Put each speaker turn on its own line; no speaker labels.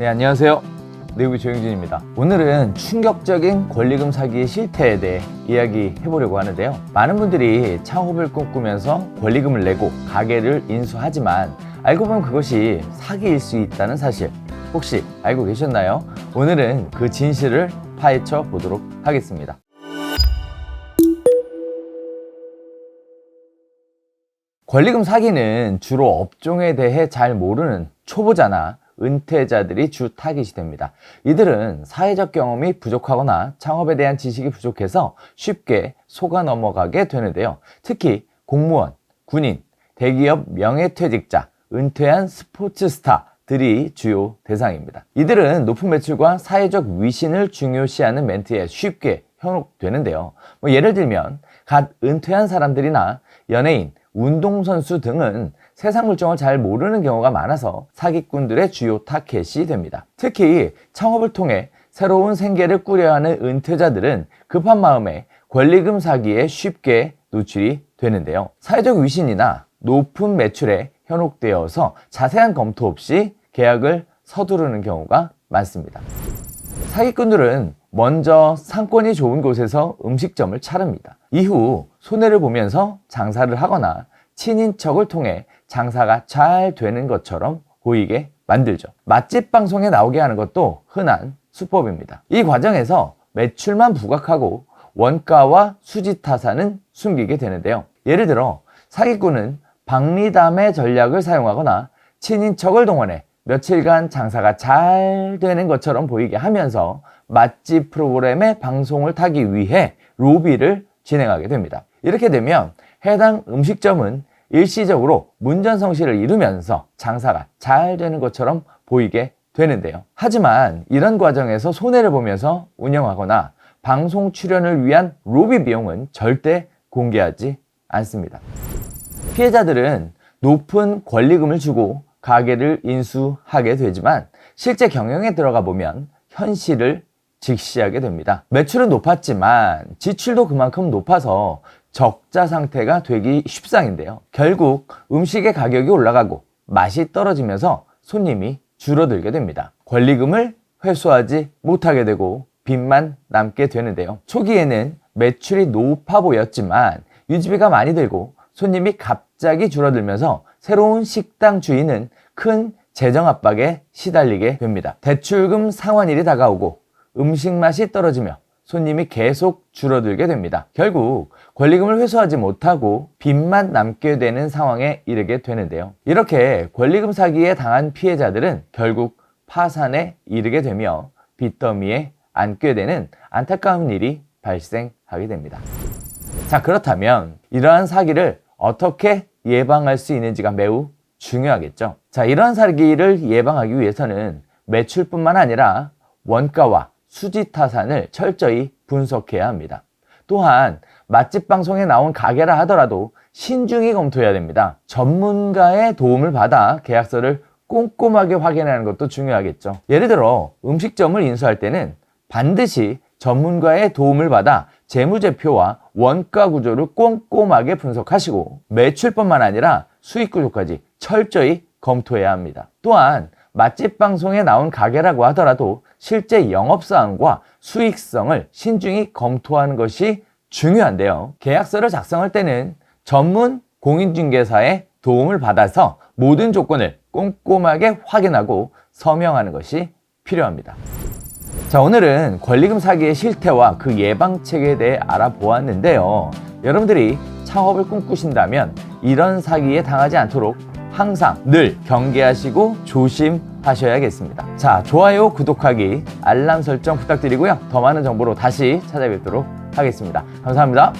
네, 안녕하세요. 내부의 조영진입니다. 오늘은 충격적인 권리금 사기의 실태에 대해 이야기해보려고 하는데요. 많은 분들이 창업을 꿈꾸면서 권리금을 내고 가게를 인수하지만 알고 보면 그것이 사기일 수 있다는 사실 혹시 알고 계셨나요? 오늘은 그 진실을 파헤쳐 보도록 하겠습니다. 권리금 사기는 주로 업종에 대해 잘 모르는 초보자나 은퇴자들이 주 타깃이 됩니다. 이들은 사회적 경험이 부족하거나 창업에 대한 지식이 부족해서 쉽게 속아 넘어가게 되는데요. 특히 공무원, 군인, 대기업 명예퇴직자, 은퇴한 스포츠 스타들이 주요 대상입니다. 이들은 높은 매출과 사회적 위신을 중요시하는 멘트에 쉽게 현혹되는데요. 예를 들면 갓 은퇴한 사람들이나 연예인, 운동선수 등은 세상 물정을 잘 모르는 경우가 많아서 사기꾼들의 주요 타겟이 됩니다. 특히 창업을 통해 새로운 생계를 꾸려야 하는 은퇴자들은 급한 마음에 권리금 사기에 쉽게 노출이 되는데요. 사회적 위신이나 높은 매출에 현혹되어서 자세한 검토 없이 계약을 서두르는 경우가 많습니다. 사기꾼들은 먼저 상권이 좋은 곳에서 음식점을 차립니다. 이후 손해를 보면서 장사를 하거나 친인척을 통해 장사가 잘 되는 것처럼 보이게 만들죠. 맛집 방송에 나오게 하는 것도 흔한 수법입니다. 이 과정에서 매출만 부각하고 원가와 수지타산은 숨기게 되는데요. 예를 들어 사기꾼은 박리담의 전략을 사용하거나 친인척을 동원해 며칠간 장사가 잘 되는 것처럼 보이게 하면서 맛집 프로그램의 방송을 타기 위해 로비를 진행하게 됩니다. 이렇게 되면 해당 음식점은 일시적으로 문전성시를 이루면서 장사가 잘 되는 것처럼 보이게 되는데요. 하지만 이런 과정에서 손해를 보면서 운영하거나 방송 출연을 위한 로비 비용은 절대 공개하지 않습니다. 피해자들은 높은 권리금을 주고 가게를 인수하게 되지만 실제 경영에 들어가 보면 현실을 직시하게 됩니다. 매출은 높았지만 지출도 그만큼 높아서 적자 상태가 되기 쉽상인데요. 결국 음식의 가격이 올라가고 맛이 떨어지면서 손님이 줄어들게 됩니다. 권리금을 회수하지 못하게 되고 빚만 남게 되는데요. 초기에는 매출이 높아 보였지만 유지비가 많이 들고 손님이 갑자기 줄어들면서 새로운 식당 주인은 큰 재정 압박에 시달리게 됩니다. 대출금 상환일이 다가오고 음식 맛이 떨어지며 손님이 계속 줄어들게 됩니다. 결국 권리금을 회수하지 못하고 빚만 남게 되는 상황에 이르게 되는데요. 이렇게 권리금 사기에 당한 피해자들은 결국 파산에 이르게 되며 빚더미에 앉게 되는 안타까운 일이 발생하게 됩니다. 자, 그렇다면 이러한 사기를 어떻게 예방할 수 있는지가 매우 중요하겠죠. 자, 이러한 사기를 예방하기 위해서는 매출뿐만 아니라 원가와 수지타산을 철저히 분석해야 합니다. 또한 맛집 방송에 나온 가게라 하더라도 신중히 검토해야 됩니다. 전문가의 도움을 받아 계약서를 꼼꼼하게 확인하는 것도 중요하겠죠. 예를 들어 음식점을 인수할 때는 반드시 전문가의 도움을 받아 재무제표와 원가 구조를 꼼꼼하게 분석하시고 매출뿐만 아니라 수익 구조까지 철저히 검토해야 합니다. 또한 맛집 방송에 나온 가게라고 하더라도 실제 영업사항과 수익성을 신중히 검토하는 것이 중요한데요. 계약서를 작성할 때는 전문 공인중개사의 도움을 받아서 모든 조건을 꼼꼼하게 확인하고 서명하는 것이 필요합니다. 자, 오늘은 권리금 사기의 실태와 그 예방책에 대해 알아보았는데요. 여러분들이 창업을 꿈꾸신다면 이런 사기에 당하지 않도록 항상 늘 경계하시고 조심하셔야겠습니다. 자, 좋아요, 구독하기, 알람 설정 부탁드리고요. 더 많은 정보로 다시 찾아뵙도록 하겠습니다. 감사합니다.